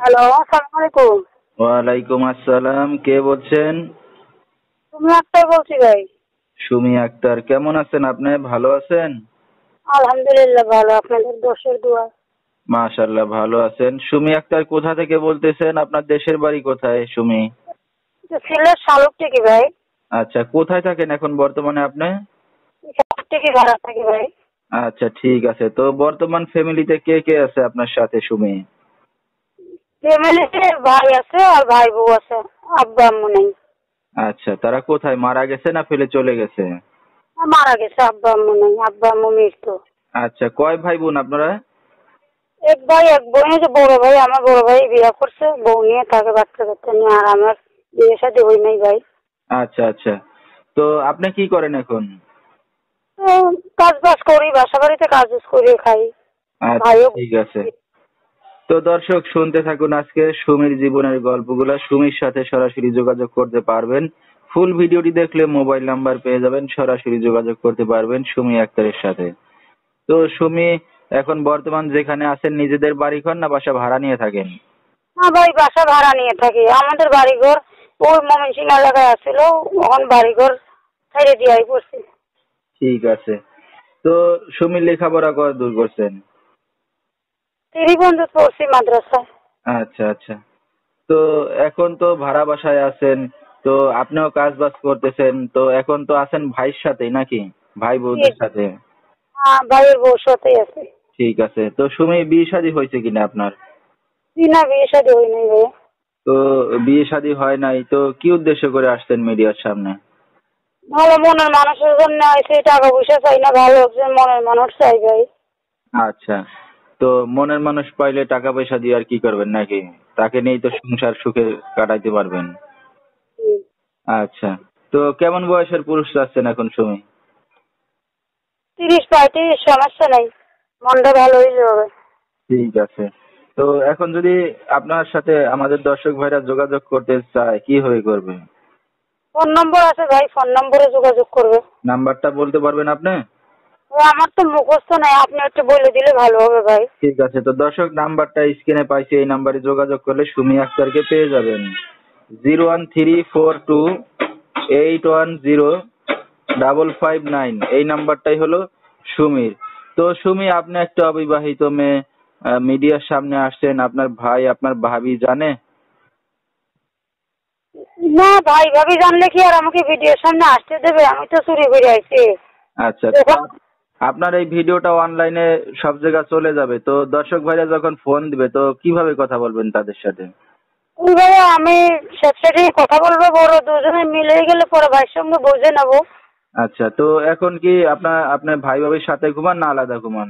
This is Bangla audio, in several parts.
হ্যালো, আসসালামু আলাইকুম। ওয়ালাইকুম আসসালাম। কে বলছেন? তুমি আক্তার বলছি ভাই। সুমি আক্তার। কেমন আছেন আপনি? ভালো আছেন? আলহামদুলিল্লাহ ভালো, আপনাদের দোষের দোয়া। মাশাআল্লাহ ভালো আছেন। সুমি আক্তার কোথা থেকে বলতেছেন? আপনার দেশের বাড়ি কোথায় সুমি? সিলেট শালুক থেকে ভাই। আচ্ছা, কোথায় থাকেন এখন বর্তমানে আপনি? শালুক থেকে ভাড়া থাকি ভাই। আচ্ছা ঠিক আছে। তো বর্তমান ফ্যামিলিতে কে কে আছে আপনার সাথে সুমি? ফ্যামিলিতে ভাই আছে আর ভাই বউ আছে, আব্বা আম্মু নেই। আচ্ছা, তারা কোথায়? মারা গেছে না ফেলে চলে গেছে? মারা গেছে, আব্বা আম্মু নেই, আব্বা আম্মু মৃত্যু। আচ্ছা, কয় ভাই বোন আপনারা? এক ভাই এক বোন, যে বড় ভাই, আমার বড় ভাই বিয়ে করছে, বউ নিয়ে থাকে, বাচ্চা কাচ্চা নিয়ে। আর আমার বিয়ে শাদী হই নাই ভাই। আচ্ছা আচ্ছা। তো আপনি কি করেন এখন? তো কাজ বাজ করি, বাসা বাড়িতে কাজ বাজ করে খাই। আচ্ছা ভাইও। ঠিক আছে। তো দর্শক শুনতে থাকুন আজকে সুমির জীবনের গল্পগুলো। সুমির সাথে সরাসরি যোগাযোগ করতে পারবেন। ফুল ভিডিওটি দেখলে মোবাইল নাম্বার পেয়ে যাবেন, সরাসরি যোগাযোগ করতে পারবেন সুমি আক্তারের সাথে। তো সুমি এখন বর্তমান যেখানে আছেন নিজেদের বাড়িঘর না বাসা ভাড়া নিয়ে থাকেন? না ভাই, বাসা ভাড়া নিয়ে থাকি। আমাদের বাড়িঘর ওই ময়মনসিংহ এলাকায় আছিল, এখন বাড়িঘর ছেড়ে দিয়ে পড়ছি। ঠিক আছে। তো সুমির লেখাপড়া কত দূর করছেন? তিরিবন্ধু পড়ছি মাদ্রাসায়। আচ্ছা আচ্ছা। তো এখন তো ভাড়া বাসায় আছেন, তো আপনিও কাজ বাজ করতেছেন, তো এখন তো আছেন ভাইয়ের সাথেই নাকি? ভাই বউদের সাথে? হ্যাঁ, ভাইয়ের বউ সাথে আছে। ঠিক আছে। তো সুমি বিয়ে শাদী হয়েছে কিনা আপনার? না, বিয়ে শাদী হই নাই ভাইয়া। তো বিয়ে শাদী হয় নাই, তো কি উদ্দেশ্য করে আসছেন মিডিয়ার সামনে? ভালো মনের মানুষের জন্য আইসি, টাকা পয়সা চাই না, ভালো একজন মনের মানুষ চাই ভাই। আচ্ছা। তো মনের মানুষ পাইলে টাকা পয়সা দিয়ে আর কি করবেন নাকি? তাকে নিয়েই তো সংসার সুখে কাটাইতে পারবেন। হুম। আচ্ছা। তো কেমন বয়সের পুরুষ চাচ্ছেন এখন সুমি? 30-35, সমস্যা নাই, মনটা ভালো হইলে হবে। ঠিক আছে। তো এখন যদি আপনার সাথে আমাদের দর্শক ভাইরা যোগাযোগ করতে চায় কিভাবে করবে? ফোন নম্বর আছে ভাই, ফোন নম্বরে যোগাযোগ করবে। নাম্বারটা বলতে পারবেন আপনি? ও, আমার তো মুখস্থ নাই, আপনি একটু বলে দিলে ভালো হবে ভাই। ঠিক আছে। তো দর্শক নাম্বারটা স্ক্রিনে পাইছি, এই নাম্বারে যোগাযোগ করলে সুমি আক্তারকে পেয়ে যাবেন। 01342810559, এই নাম্বারটাই হলো সুমির। তো সুমি, আপনি একটা অবিবাহিত মেয়ে, মিডিয়ার সামনে আসছেন, আপনার ভাই আপনার ভাবি জানে? না ভাই, ভাবি জানলে কি আর আমাকে ভিডিওর সামনে আসতে দেবে? আমি তো চুরি করে আইছি। আচ্ছা। তো আপনার এই ভিডিওটা অনলাইনে সব জায়গায় চলে যাবে, তো দর্শক ভাইরা যখন ফোন দিবে তো কিভাবে কথা বলবেন তাদের সাথে? ওইভাবে আমি সাথে কথা বলবো, বড় দুজনে মিলে গেলে পরে ভাইয়ের সঙ্গে বুঝে নেবো। আচ্ছা। তো এখন কি আপনার ভাই ভাবির সাথে ঘুমান না আলাদা ঘুমান?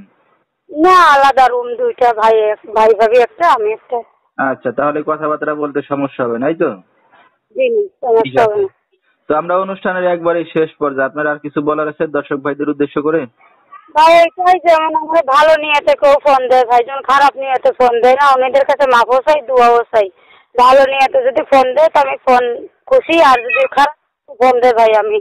না, আলাদা রুম দুইটা, ভাই ভাই ভাবি একটা, আমি একটা। আচ্ছা, তাহলে কথাবার্তা বলতে সমস্যা হবে নাই তো? জি, ঠিক সমস্যা হবে আছে। না। তো আমরা অনুষ্ঠানের একবারেই শেষ পর্যায়ে, আপনার আর কিছু বলার আছে দর্শক ভাইদের উদ্দেশ্য করে? ভাই এটাই, যেমন আমার ভালো নিয়েতে কেউ ফোন দেয় ভাই, যখন খারাপ নিয়েতে ফোন দেয় না, ওনাদের কাছে মাফও চাই, দোয়াও চাই। ভালো নিয়েতে যদি ফোন দেয় তো আমি ফোন খুশি, আর যদি খারাপ ফোন দেয় ভাই, আমি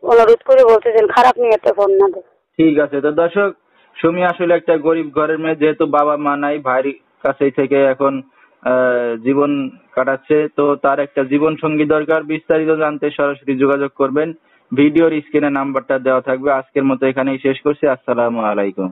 অনুরোধ করে বলতেছেন খারাপ নিয়েতে ফোন না দেয়। ঠিক আছে। তো দর্শক, সুমি আসলে একটা গরিব ঘরের মেয়ে, যেহেতু বাবা মা নাই, ভাইয়ের কাছেই থেকে এখন জীবন কাটাচ্ছে। তো তার একটা জীবন সঙ্গী দরকার। বিস্তারিত জানতে সরাসরি যোগাযোগ করবেন। ভিডিওর স্ক্রিনে নাম্বারটা দেওয়া থাকবে। আজকের মতো এখানেই শেষ করছি। আসসালামু আলাইকুম।